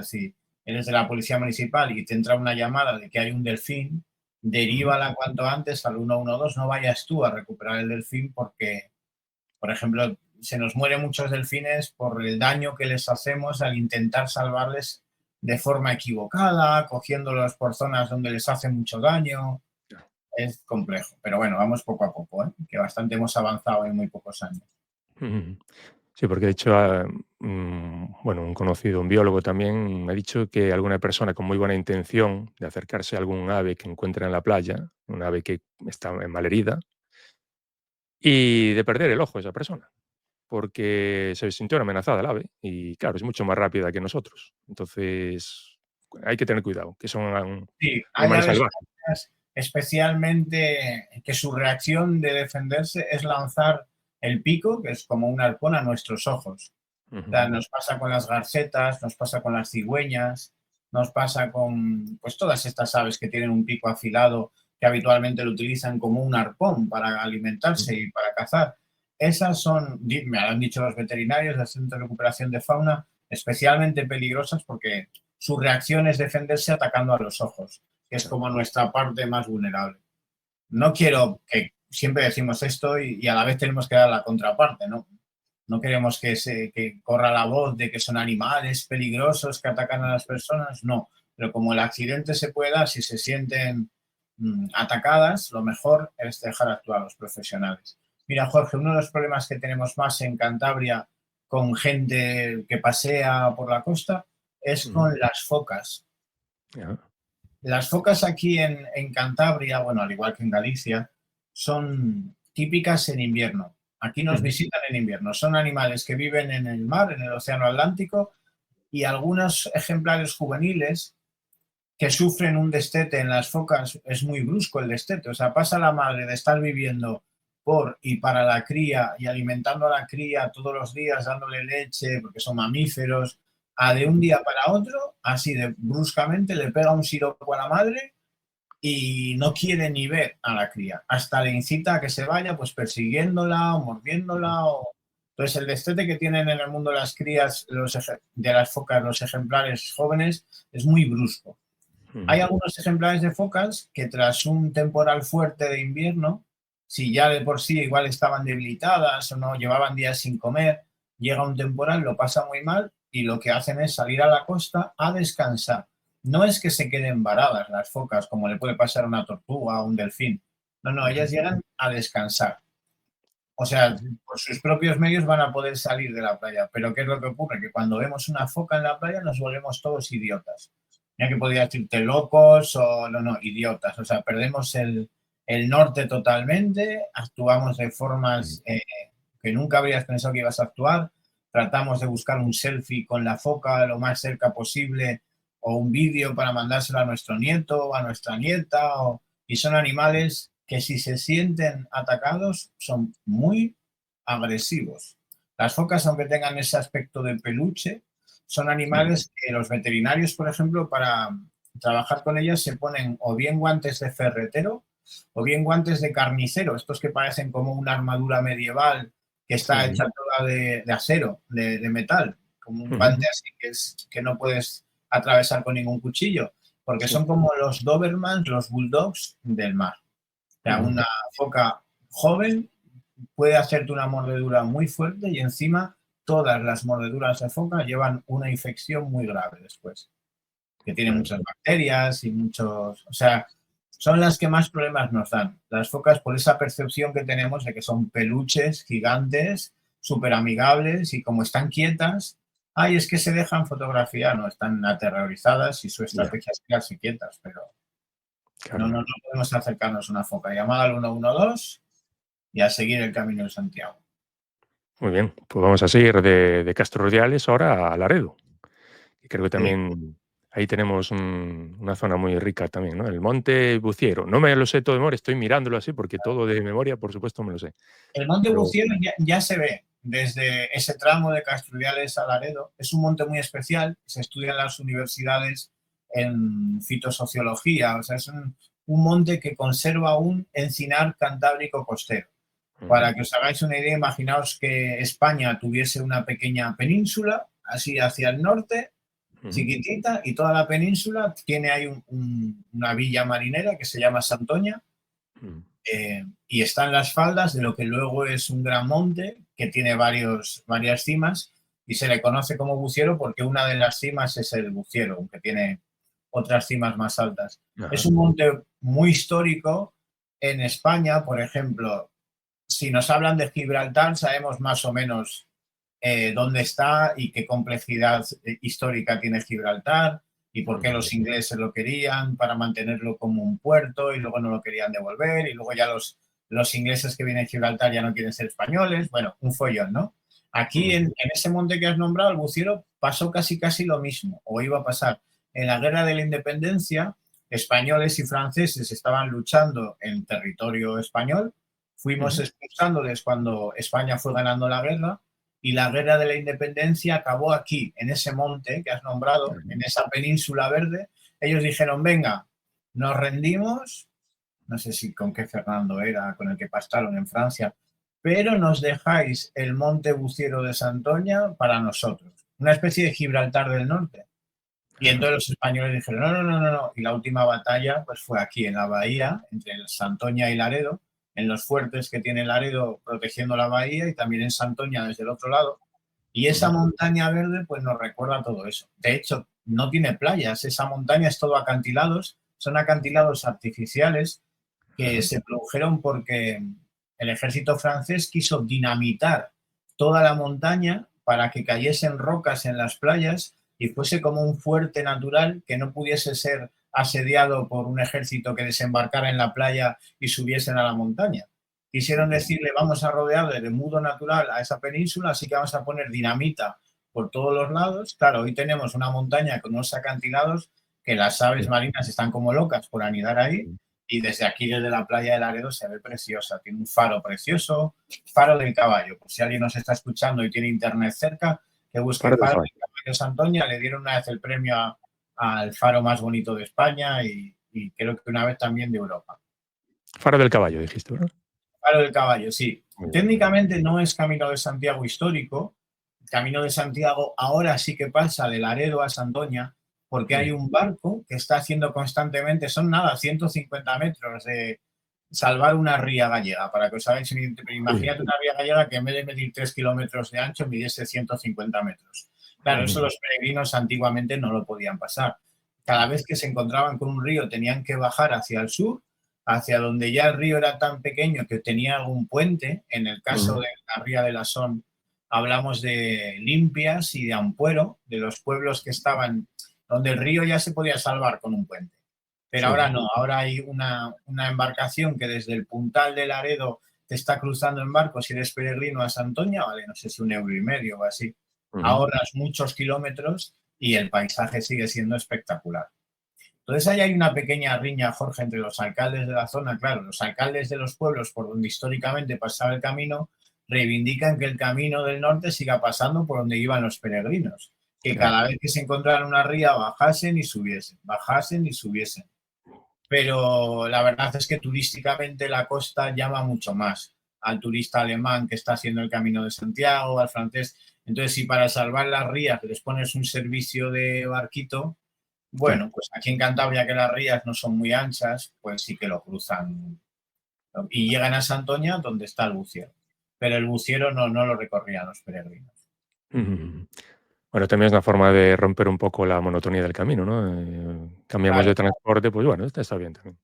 sea, si eres de la policía municipal y te entra una llamada de que hay un delfín, derívala cuanto antes al 112, no vayas tú a recuperar el delfín porque, por ejemplo, se nos mueren muchos delfines por el daño que les hacemos al intentar salvarles de forma equivocada, cogiéndolos por zonas donde les hace mucho daño. Es complejo, pero bueno, vamos poco a poco, ¿eh? Que bastante hemos avanzado en muy pocos años. Ujú. Sí, porque de hecho, bueno, un conocido, un biólogo también, me ha dicho que alguna persona con muy buena intención de acercarse a algún ave que encuentra en la playa, un ave que está malherida, y de perder el ojo a esa persona, porque se sintió amenazada el ave y, claro, es mucho más rápida que nosotros. Entonces, hay que tener cuidado, que son Sí, hay animales aves salvajes. especialmente que su reacción de defenderse es lanzar el pico, que es como un arpón, a nuestros ojos. O Ujú. sea, nos pasa con las garcetas, nos pasa con las cigüeñas, nos pasa con pues todas estas aves que tienen un pico afilado que habitualmente lo utilizan como un arpón para alimentarse y para cazar. Esas son, me han dicho los veterinarios del Centro de Recuperación de Fauna, especialmente peligrosas porque su reacción es defenderse atacando a los ojos, que es Claro. como nuestra parte más vulnerable. No quiero que siempre decimos esto y a la vez tenemos que dar la contraparte, ¿no? No queremos que corra la voz de que son animales peligrosos que atacan a las personas, no. Pero como el accidente se pueda, si se sienten atacadas, lo mejor es dejar actuar a los profesionales. Mira, Jorge, uno de los problemas que tenemos más en Cantabria con gente que pasea por la costa es Ujú. con las focas. Ya. Las focas aquí en Cantabria, bueno, al igual que en Galicia, son típicas en invierno. Aquí nos Ujú. visitan en invierno. Son animales que viven en el mar, en el océano Atlántico, y algunos ejemplares juveniles que sufren un destete en las focas. Es muy brusco el destete. O sea, pasa la madre de estar viviendo por y para la cría y alimentando a la cría todos los días, dándole leche, porque son mamíferos, a de un día para otro, así de bruscamente, le pega un siroco a la madre y no quiere ni ver a la cría. Hasta le incita a que se vaya, pues persiguiéndola o mordiéndola. Entonces, el destete que tienen en el mundo las crías de las focas, los ejemplares jóvenes, es muy brusco. Ujú. Hay algunos ejemplares de focas que tras un temporal fuerte de invierno, si ya de por sí igual estaban debilitadas o no llevaban días sin comer, llega un temporal, lo pasa muy mal y lo que hacen es salir a la costa a descansar. No es que se queden varadas las focas como le puede pasar a una tortuga o un delfín. No, no, ellas Ujú. llegan a descansar. O sea, Ujú. por sus propios medios van a poder salir de la playa. Pero ¿qué es lo que ocurre? Que cuando vemos una foca en la playa nos volvemos todos idiotas. Ya que podría decirte locos o no, idiotas. O sea, perdemos el norte totalmente, actuamos de Ujú. formas que nunca habrías pensado que ibas a actuar. Tratamos de buscar un selfie con la foca lo más cerca posible o un vídeo para mandárselo a nuestro nieto o a nuestra nieta. Y son animales que si se sienten atacados son muy agresivos. Las focas, aunque tengan ese aspecto de peluche, son Sí. animales que los veterinarios, por ejemplo, para trabajar con ellas se ponen o bien guantes de ferretero o bien guantes de carnicero, estos que parecen como una armadura medieval que está Sí. hecha toda de acero, de metal, como un Ujú. guante así que no puedes atravesar con ningún cuchillo, porque Sí. son como los Dobermans, los Bulldogs del mar. O sea, Ujú. una foca joven puede hacerte una mordedura muy fuerte y encima todas las mordeduras de foca llevan una infección muy grave después, que tiene Claro. muchas bacterias y muchos, o sea, son las que más problemas nos dan. Las focas por esa percepción que tenemos de que son peluches gigantes, súper amigables y como están quietas, ay, es que se dejan fotografiar, no, están aterrorizadas y su Ya. estrategia es quedarse quietas, pero Claro, no claro. podemos acercarnos a una foca. Llamada al 112 y a seguir el camino de Santiago. Muy bien, pues vamos a seguir de Castro Rudiales ahora a Laredo. Y creo que Sí. también ahí tenemos una zona muy rica también, ¿no? El Monte Buciero. No me lo sé todo de memoria, estoy mirándolo así porque todo de memoria, por supuesto, me lo sé. El monte Pero Buciero ya se ve desde ese tramo de Castrudiales a Laredo. Es un monte muy especial, se estudia en las universidades en fitosociología, o sea, es un monte que conserva un encinar cantábrico costero. ujú. Para que os hagáis una idea, imaginaos que España tuviese una pequeña península, así hacia el norte, Ujú. chiquitita, y toda la península tiene ahí una villa marinera que se llama Santoña, Mm. y está en las faldas de lo que luego es un gran monte que tiene varias cimas, y se le conoce como Buciero porque una de las cimas es el Buciero, aunque tiene otras cimas más altas. Es Ajá. un monte muy histórico. En España, por ejemplo, si nos hablan de Gibraltar, sabemos más o menos dónde está y qué complejidad histórica tiene Gibraltar y por qué Ujú. los ingleses lo querían para mantenerlo como un puerto y luego no lo querían devolver y luego ya los ingleses que vienen a Gibraltar ya no quieren ser españoles. Bueno, un follón, ¿no? Aquí Ujú. en ese monte que has nombrado, el Buciero, pasó casi lo mismo, o iba a pasar. En la Guerra de la Independencia, españoles y franceses estaban luchando en territorio español. Fuimos Ujú. expulsándoles cuando España fue ganando la guerra, y la Guerra de la Independencia acabó aquí, en ese monte que has nombrado, Ajá. en esa península verde. Ellos dijeron, venga, nos rendimos, no sé si con qué Fernando era, con el que pastaron en Francia, pero nos dejáis el monte Buciero de Santoña para nosotros, una especie de Gibraltar del Norte. Y Ajá. entonces los españoles dijeron, no. Y la última batalla pues fue aquí, en la bahía, entre Santoña y Laredo, en los fuertes que tiene Laredo protegiendo la bahía y también en Santoña desde el otro lado. Y esa Ujú. montaña verde pues nos recuerda todo eso. De hecho, no tiene playas, esa montaña es todo acantilados, son acantilados artificiales que Ajá. se produjeron porque el ejército francés quiso dinamitar toda la montaña para que cayesen rocas en las playas y fuese como un fuerte natural que no pudiese ser asediado por un ejército que desembarcara en la playa y subiesen a la montaña. Quisieron Ujú. decirle, vamos a rodear de mudo natural a esa península, así que vamos a poner dinamita por todos los lados. Claro, hoy tenemos una montaña con unos acantilados que las aves marinas están como locas por anidar ahí, Ujú. y desde aquí, desde la playa de Laredo, se ve preciosa. Tiene un faro precioso, Faro del Caballo. Por si alguien nos está escuchando y tiene internet cerca, que busque Faro del Faro Caballo. del Caballo Santoña. Le dieron una vez el premio al faro más bonito de España y creo que una vez también de Europa. Faro del Caballo, dijiste, ¿verdad? Faro del Caballo, sí. Muy bien, muy bien. Técnicamente no es Camino de Santiago histórico. Camino de Santiago ahora sí que pasa de Laredo a Santoña porque hay Ujú. un barco que está haciendo constantemente, son nada, 150 metros de salvar una ría gallega. Para que os hagáis, Uy. imagínate una ría gallega que en vez de medir 3 kilómetros de ancho, midiese 150 metros. Claro, eso Ujú. los peregrinos antiguamente no lo podían pasar. Cada vez que se encontraban con un río tenían que bajar hacia el sur, hacia donde ya el río era tan pequeño que tenía algún puente. En el caso Ujú. de la ría de la Son, hablamos de Limpias y de Ampuero, de los pueblos que estaban donde el río ya se podía salvar con un puente. Pero Sí. ahora no, ahora hay una embarcación que desde el Puntal de Laredo te está cruzando en barco si eres peregrino a Santoña, vale, no sé si 1,5 € o así. Ujú. Ahorras muchos kilómetros y el paisaje sigue siendo espectacular. Entonces ahí hay una pequeña riña, Jorge, entre los alcaldes de la zona. Claro, los alcaldes de los pueblos por donde históricamente pasaba el camino reivindican que el camino del norte siga pasando por donde iban los peregrinos, que Claro. cada vez que se encontraran una ría bajasen y subiesen, bajasen y subiesen. Pero la verdad es que turísticamente la costa llama mucho más al turista alemán que está haciendo el Camino de Santiago, al francés. Entonces, si para salvar las rías les pones un servicio de barquito, Claro. bueno, pues aquí en Cantabria, que las rías no son muy anchas, pues sí que lo cruzan y llegan a Santoña, donde está el buciero. Pero el buciero no lo recorrían los peregrinos. Ujú. Bueno, también es una forma de romper un poco la monotonía del camino, ¿no? Cambiamos Claro, de transporte, pues bueno, está bien también.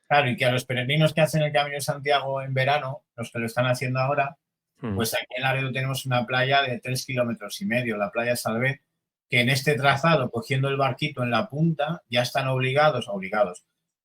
claro, y que a los peregrinos que hacen el Camino de Santiago en verano, los que lo están haciendo ahora, Ujú. pues aquí en Laredo tenemos una playa de 3,5 kilómetros, la playa Salvé, que en este trazado, cogiendo el barquito en la punta, ya están obligados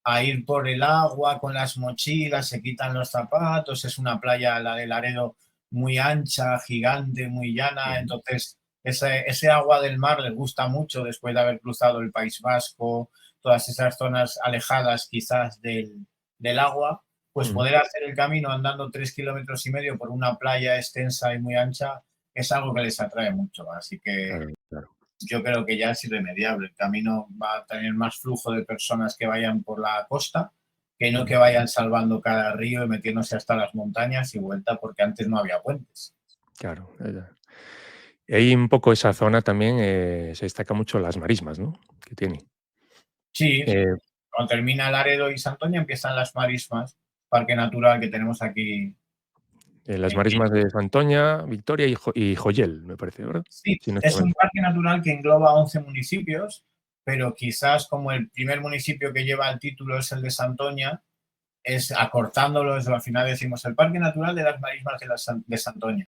a ir por el agua con las mochilas, se quitan los zapatos. Es una playa, la de Laredo, muy ancha, gigante, muy llana. Ujú. Entonces ese agua del mar les gusta mucho después de haber cruzado el País Vasco, todas esas zonas alejadas quizás del agua, pues Ujú. poder hacer el camino andando 3,5 kilómetros por una playa extensa y muy ancha es algo que les atrae mucho. Así que Claro, claro. yo creo que ya es irremediable. El camino va a tener más flujo de personas que vayan por la costa que no que Ujú. vayan salvando cada río y metiéndose hasta las montañas y vuelta, porque antes no había puentes. Claro, Y ahí un poco esa zona también se destaca mucho las marismas, ¿no? Que tiene. Sí, Eh, cuando termina Laredo y Santoña empiezan las marismas, parque natural que tenemos aquí las en Guinea. marismas de Santoña, Victoria y Joyel, me parece, ¿verdad? Sí, Si no estoy es mal. un parque natural que engloba 11 municipios, pero quizás como el primer municipio que lleva el título es el de Santoña, es acortándolo, al final decimos el Parque Natural de las Marismas de Santoña.